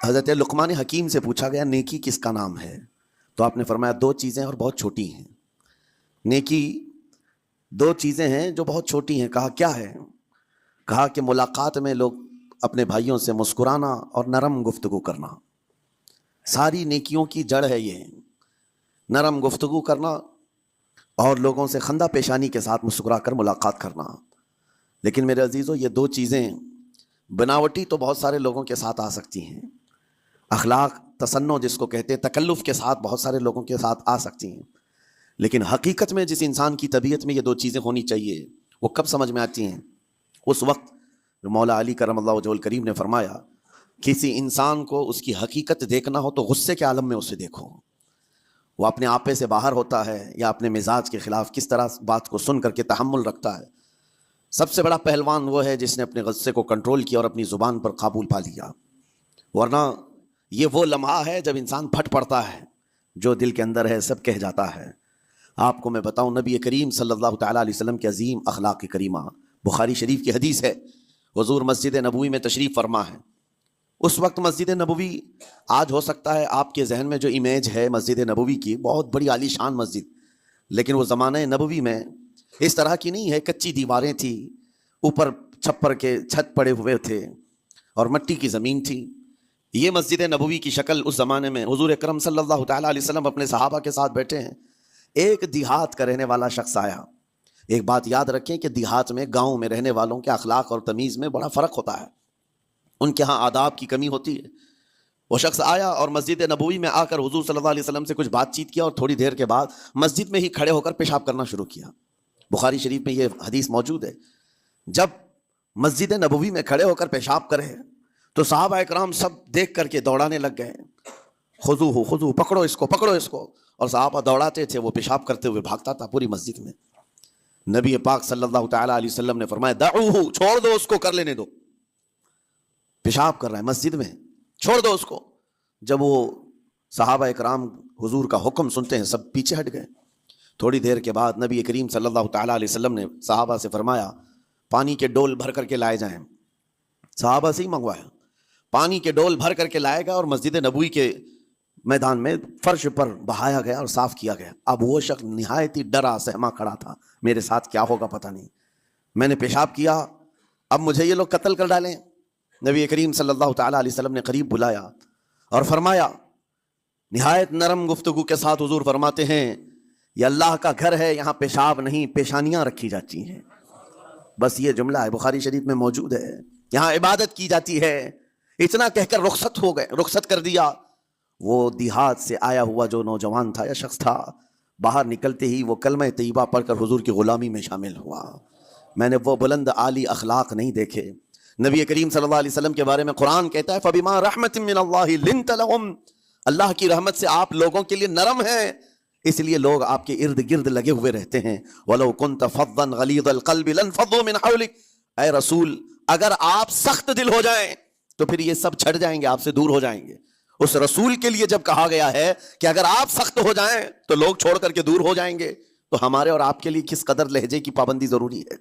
حضرت لقمان حکیم سے پوچھا گیا نیکی کس کا نام ہے؟ تو آپ نے فرمایا دو چیزیں اور بہت چھوٹی ہیں. نیکی دو چیزیں ہیں جو بہت چھوٹی ہیں. کہا کیا ہے؟ کہا کہ ملاقات میں لوگ اپنے بھائیوں سے مسکرانا اور نرم گفتگو کرنا. ساری نیکیوں کی جڑ ہے یہ، نرم گفتگو کرنا اور لوگوں سے خندہ پیشانی کے ساتھ مسکرا کر ملاقات کرنا. لیکن میرے عزیزو، یہ دو چیزیں بناوٹی تو بہت سارے لوگوں کے ساتھ آ سکتی ہیں، اخلاق تصنع جس کو کہتے ہیں تکلف کے ساتھ بہت سارے لوگوں کے ساتھ آ سکتی ہیں، لیکن حقیقت میں جس انسان کی طبیعت میں یہ دو چیزیں ہونی چاہیے وہ کب سمجھ میں آتی ہیں؟ اس وقت جو مولا علی کرم اللہ وجہہ الکریم نے فرمایا کسی انسان کو اس کی حقیقت دیکھنا ہو تو غصے کے عالم میں اسے دیکھو. وہ اپنے آپے سے باہر ہوتا ہے یا اپنے مزاج کے خلاف کس طرح بات کو سن کر کے تحمل رکھتا ہے. سب سے بڑا پہلوان وہ ہے جس نے اپنے غصے کو کنٹرول کیا اور اپنی زبان پر قابو پا لیا. ورنہ یہ وہ لمحہ ہے جب انسان پھٹ پڑتا ہے، جو دل کے اندر ہے سب کہہ جاتا ہے. آپ کو میں بتاؤں، نبی کریم صلی اللہ تعالیٰ علیہ وسلم کے عظیم اخلاق کریمہ، بخاری شریف کی حدیث ہے، حضور مسجد نبوی میں تشریف فرما ہے. اس وقت مسجد نبوی، آج ہو سکتا ہے آپ کے ذہن میں جو امیج ہے مسجد نبوی کی، بہت بڑی عالی شان مسجد، لیکن وہ زمانہ نبوی میں اس طرح کی نہیں ہے. کچی دیواریں تھی، اوپر چھپر کے چھت پڑے ہوئے تھے اور مٹی کی زمین تھی. یہ مسجد نبوی کی شکل اس زمانے میں حضور اکرم صلی اللہ تعالیٰ علیہ وسلم اپنے صحابہ کے ساتھ بیٹھے ہیں. ایک دیہات کا رہنے والا شخص آیا. ایک بات یاد رکھیں کہ دیہات میں، گاؤں میں رہنے والوں کے اخلاق اور تمیز میں بڑا فرق ہوتا ہے، ان کے ہاں آداب کی کمی ہوتی ہے. وہ شخص آیا اور مسجد نبوی میں آ کر حضور صلی اللہ علیہ وسلم سے کچھ بات چیت کیا اور تھوڑی دیر کے بعد مسجد میں ہی کھڑے ہو کر پیشاب کرنا شروع کیا. بخاری شریف میں یہ حدیث موجود ہے. جب مسجد نبوی میں کھڑے ہو کر پیشاب کرے تو صحابہ اکرام سب دیکھ کر کے دوڑانے لگ گئے. خذوہ خذوہ، پکڑو اس کو، پکڑو اس کو. اور صحابہ دوڑاتے تھے، وہ پیشاب کرتے ہوئے بھاگتا تھا پوری مسجد میں. نبی پاک صلی اللہ تعالیٰ علیہ وسلم نے فرمایا دعوہ، چھوڑ دو اس کو، کر لینے دو، پیشاب کر رہا ہے مسجد میں، چھوڑ دو اس کو. جب وہ صحابہ اکرام حضور کا حکم سنتے ہیں سب پیچھے ہٹ گئے. تھوڑی دیر کے بعد نبی کریم صلی اللہ تعالیٰ علیہ وسلم نے صحابہ سے فرمایا پانی کے ڈول بھر کر کے لائے جائیں. صحابہ سے ہی منگوایا، پانی کے ڈول بھر کر کے لائے گا اور مسجد نبوی کے میدان میں فرش پر بہایا گیا اور صاف کیا گیا. اب وہ شخص نہایت ہی ڈرا سہما کھڑا تھا، میرے ساتھ کیا ہوگا پتہ نہیں، میں نے پیشاب کیا، اب مجھے یہ لوگ قتل کر ڈالیں. نبی کریم صلی اللہ تعالیٰ علیہ وسلم نے قریب بلایا اور فرمایا، نہایت نرم گفتگو کے ساتھ حضور فرماتے ہیں یہ اللہ کا گھر ہے، یہاں پیشاب نہیں پیشانیاں رکھی جاتی ہیں. بس یہ جملہ ہے، بخاری شریف میں موجود ہے. یہاں عبادت کی جاتی ہے. اتنا کہہ کر رخصت ہو گئے، رخصت کر دیا. وہ دیہات سے آیا ہوا جو نوجوان تھا یا شخص تھا، باہر نکلتے ہی وہ کلمہ طیبہ پڑھ کر حضور کی غلامی میں شامل ہوا. میں نے وہ بلند عالی اخلاق نہیں دیکھے. نبی کریم صلی اللہ علیہ وسلم کے بارے میں قرآن کہتا ہے فَبِمَا رَحْمَةٍ مِّنَ اللَّهِ لِنْتَ لَهُمْ، اللہ کی رحمت سے آپ لوگوں کے لیے نرم ہیں، اس لیے لوگ آپ کے ارد گرد لگے ہوئے رہتے ہیں. وَلَوْ كُنْتَ فَظًّا غَلِيظَ الْقَلْبِ لَانفَضُّوا مِنْ حَوْلِكَ، اے رسول اگر آپ سخت دل ہو جائیں تو پھر یہ سب چھٹ جائیں گے، آپ سے دور ہو جائیں گے. اس رسول کے لیے جب کہا گیا ہے کہ اگر آپ سخت ہو جائیں تو لوگ چھوڑ کر کے دور ہو جائیں گے، تو ہمارے اور آپ کے لیے کس قدر لہجے کی پابندی ضروری ہے.